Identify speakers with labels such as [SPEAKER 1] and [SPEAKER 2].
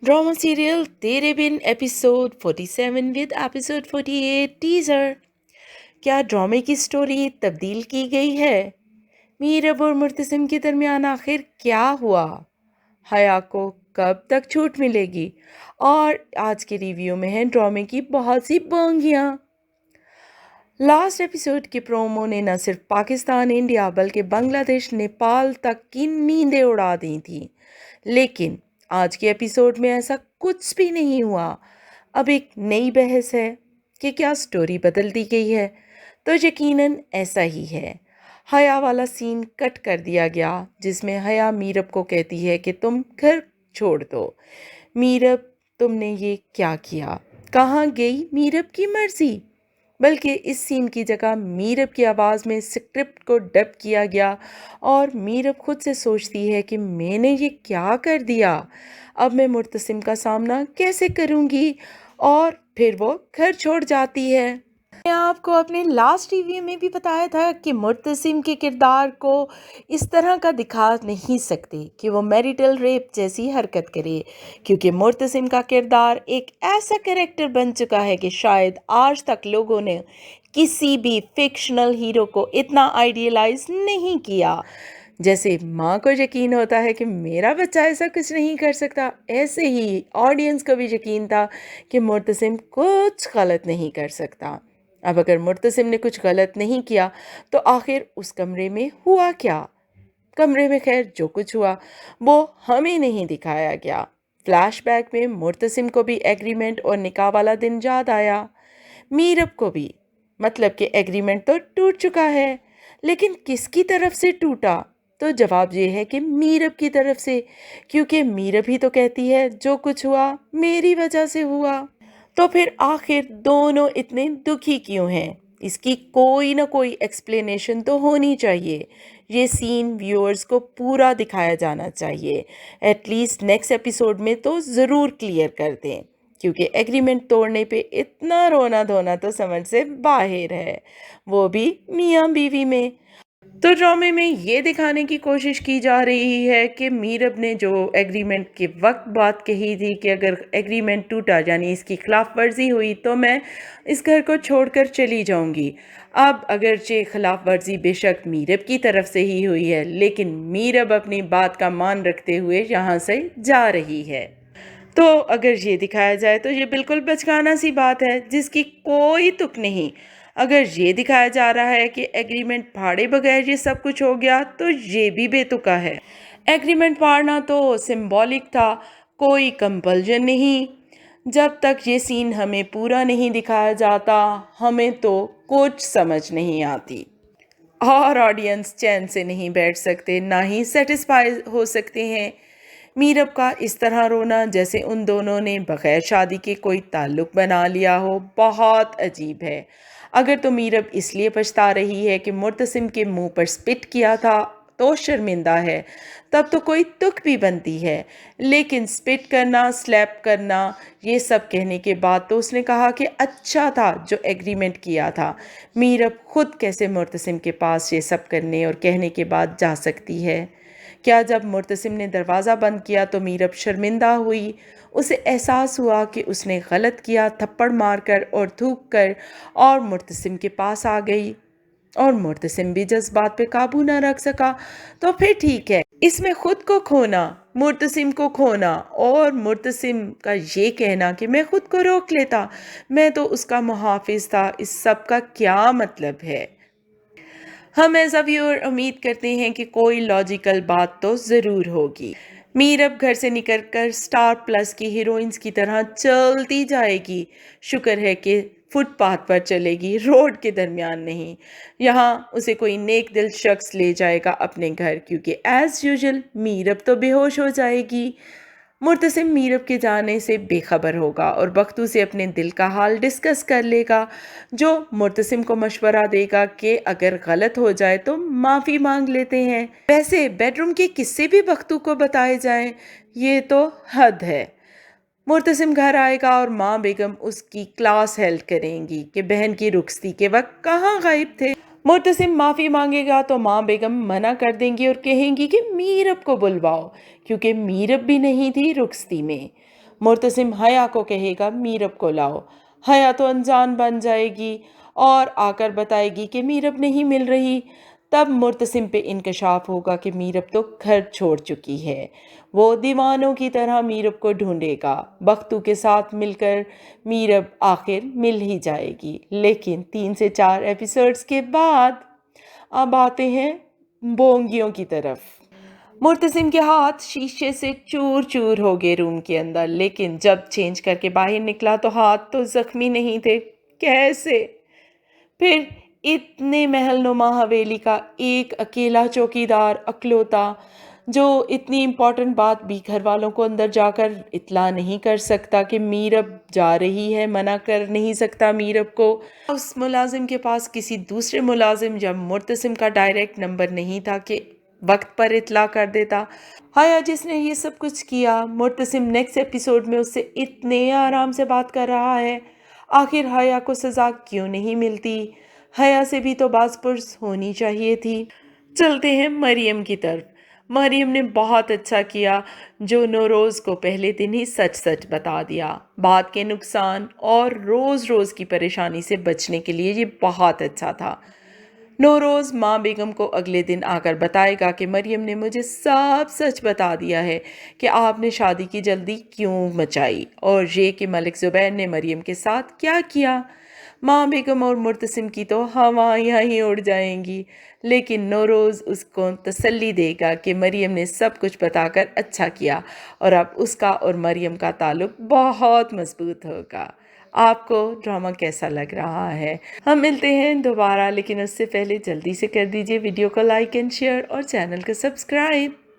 [SPEAKER 1] Drama serial तेरे बिन episode 47 with episode 48 teaser. क्या ड्रामे की स्टोरी तब्दील की गई है? मीरब और मुर्तसिम के दरमियान आखिर क्या हुआ? हया को कब तक छूट मिलेगी? और आज के रिव्यू में है ड्रामे की बहुत सी बोंगियां। लास्ट एपिसोड के प्रोमो ने न सिर्फ पाकिस्तान इंडिया बल्कि बांग्लादेश नेपाल तक की नींदें उड़ा दी थी। लेकिन आज के एपिसोड में ऐसा कुछ भी नहीं हुआ। अब एक नई बहस है कि क्या स्टोरी बदल दी गई है। तो यकीनन ऐसा ही है। हया वाला सीन कट कर दिया गया जिसमें हया मीरब को कहती है कि तुम घर छोड़ दो। मीरब, तुमने ये क्या किया? कहाँ गई मीरब की मर्जी? बल्कि इस सीन की जगह मीरब की आवाज़ में स्क्रिप्ट को डब किया गया और मीरब खुद से सोचती है कि मैंने ये क्या कर दिया, अब मैं मुर्तसिम का सामना कैसे करूँगी। और फिर वो घर छोड़ जाती है। मैं आपको अपने लास्ट रिव्यू में भी बताया था कि मुर्तसिम के किरदार को इस तरह का दिखा नहीं सकते कि वो मैरिटल रेप जैसी हरकत करे, क्योंकि मुर्तसिम का किरदार एक ऐसा कैरेक्टर बन चुका है कि शायद आज तक लोगों ने किसी भी फिक्शनल हीरो को इतना आइडियलाइज नहीं किया। जैसे माँ को यकीन होता है कि मेरा बच्चा ऐसा कुछ नहीं कर सकता, ऐसे ही ऑडियंस को भी यकीन था कि मुर्तसिम कुछ गलत नहीं कर सकता। अब अगर मुर्तसिम ने कुछ गलत नहीं किया तो आखिर उस कमरे में हुआ क्या? कमरे में खैर जो कुछ हुआ वो हमें नहीं दिखाया गया। फ्लैशबैक में मुर्तसिम को भी एग्रीमेंट और निकाह वाला दिन याद आया, मीरब को भी। मतलब कि एग्रीमेंट तो टूट चुका है, लेकिन किसकी तरफ से टूटा? तो जवाब ये है कि मीरब की तरफ से, क्योंकि मीरब ही तो कहती है जो कुछ हुआ मेरी वजह से हुआ। तो फिर आखिर दोनों इतने दुखी क्यों हैं? इसकी कोई ना कोई एक्सप्लेनेशन तो होनी चाहिए। ये सीन व्यूअर्स को पूरा दिखाया जाना चाहिए। एटलीस्ट नेक्स्ट एपिसोड में तो ज़रूर क्लियर कर दें, क्योंकि एग्रीमेंट तोड़ने पे इतना रोना धोना तो समझ से बाहर है, वो भी मियाँ बीवी में। तो ड्रामे में ये दिखाने की कोशिश की जा रही है कि मीरब ने जो एग्रीमेंट के वक्त बात कही थी कि अगर एग्रीमेंट टूटा यानी इसकी खिलाफ वर्जी हुई तो मैं इस घर को छोड़कर चली जाऊंगी। अब अगरचे खिलाफ वर्जी बेशक मीरब की तरफ से ही हुई है, लेकिन मीरब अपनी बात का मान रखते हुए यहाँ से जा रही है। तो अगर ये दिखाया जाए तो ये बिल्कुल बचकाना सी बात है जिसकी कोई तुक नहीं। अगर ये दिखाया जा रहा है कि एग्रीमेंट फाड़े बगैर ये सब कुछ हो गया तो ये भी बेतुका है। एग्रीमेंट फाड़ना तो सिंबॉलिक था, कोई कंपल्जन नहीं। जब तक ये सीन हमें पूरा नहीं दिखाया जाता हमें तो कुछ समझ नहीं आती, और ऑडियंस चैन से नहीं बैठ सकते, ना ही सेटिस्फाई हो सकते हैं। मीरब का इस तरह रोना जैसे उन दोनों ने बग़ैर शादी के कोई ताल्लुक़ बना लिया हो, बहुत अजीब है। अगर तो मीरब इसलिए पछता रही है कि मुर्तसिम के मुंह पर स्पिट किया था तो शर्मिंदा है, तब तो कोई तुक भी बनती है। लेकिन स्पिट करना, स्लैप करना, ये सब कहने के बाद तो उसने कहा कि अच्छा था जो एग्रीमेंट किया था। मीरब खुद कैसे मुर्तसिम के पास ये सब करने और कहने के बाद जा सकती है? क्या जब मुर्तसिम ने दरवाज़ा बंद किया तो मीरब शर्मिंदा हुई? उसे एहसास हुआ कि उसने गलत किया, थप्पड़ मारकर और थूक कर, और मुर्तसिम के पास आ गई और मुर्तसिम भी जज्बात पे काबू ना रख सका। तो फिर ठीक है, इसमें खुद को खोना, मुर्तसिम को खोना और मुर्तसिम का ये कहना कि मैं खुद को रोक लेता, मैं तो उसका मुहाफिज था, इस सब का क्या मतलब है? हम एज अ व्यूअर उम्मीद करते हैं कि कोई लॉजिकल बात तो ज़रूर होगी। मीरब घर से निकलकर स्टार प्लस की हीरोइंस की तरह चलती जाएगी। शुक्र है कि फुटपाथ पर चलेगी, रोड के दरमियान नहीं। यहाँ उसे कोई नेक दिल शख्स ले जाएगा अपने घर, क्योंकि एज़ यूजुअल मीरब तो बेहोश हो जाएगी। मुर्तसिम मीरब के जाने से बेखबर होगा और बख्तू से अपने दिल का हाल डिस्कस कर लेगा, जो मुर्तसिम को मशवरा देगा कि अगर गलत हो जाए तो माफ़ी मांग लेते हैं। वैसे बेडरूम के किस्से भी बख्तू को बताए जाएं, ये तो हद है। मुर्तसिम घर आएगा और माँ बेगम उसकी क्लास हेल्ड करेंगी कि बहन की रुखसती के वक्त कहाँ गायब थे। मुर्तसिम माफ़ी मांगेगा तो माँ बेगम मना कर देंगी और कहेंगी कि मीरब को बुलवाओ, क्योंकि मीरब भी नहीं थी रुखसती में। मुर्तसिम हया को कहेगा मीरब को लाओ। हया तो अनजान बन जाएगी और आकर बताएगी कि मीरब नहीं मिल रही। तब मुर्तसिम पे इंकशाफ होगा कि मीरब तो घर छोड़ चुकी है। वो दीवानों की तरह मीरब को ढूंढेगा। बख्तू के साथ मिलकर मीरब आखिर मिल ही जाएगी। लेकिन 3 से 4 एपिसोड्स के बाद अब आते हैं बोंगियों की तरफ। मुर्तसिम के हाथ शीशे से चूर चूर हो गए रूम के अंदर, लेकिन जब चेंज करके बाहर निकला तो हाथ तो जख्मी नहीं थे। कैसे? फिर इतने महलनुमा हवेली का एक अकेला चौकीदार अकलौता जो इतनी इम्पोर्टेंट बात भी घर वालों को अंदर जाकर इतला नहीं कर सकता कि मीरब जा रही है, मना कर नहीं सकता मीरब को। उस मुलाजिम के पास किसी दूसरे मुलाजिम या मुर्तसिम का डायरेक्ट नंबर नहीं था कि वक्त पर इतला कर देता। हया जिसने ये सब कुछ किया, मुर्तसिम नेक्स्ट एपिसोड में उससे इतने आराम से बात कर रहा है। आखिर हया को सज़ा क्यों नहीं मिलती? हया से भी तो बाज़पुर्स होनी चाहिए थी। चलते हैं मरियम की तरफ। मरियम ने बहुत अच्छा किया जो नौरोज़ को पहले दिन ही सच सच बता दिया। बात के नुकसान और रोज़ रोज़ की परेशानी से बचने के लिए ये बहुत अच्छा था। नौरोज़ माँ बेगम को अगले दिन आकर बताएगा कि मरियम ने मुझे सब सच बता दिया है कि आपने शादी की जल्दी क्यों मचाई और ये कि मलिक ज़ुबैर ने मरियम के साथ क्या किया। माँ बेगम और मुर्तसिम की तो हवाइयाँ ही उड़ जाएंगी, लेकिन नौरोज़ उसको तसल्ली देगा कि मरियम ने सब कुछ बताकर अच्छा किया और अब उसका और मरियम का ताल्लुक़ बहुत मजबूत होगा। आपको ड्रामा कैसा लग रहा है? हम मिलते हैं दोबारा, लेकिन उससे पहले जल्दी से कर दीजिए वीडियो को लाइक एंड शेयर और चैनल को सब्सक्राइब।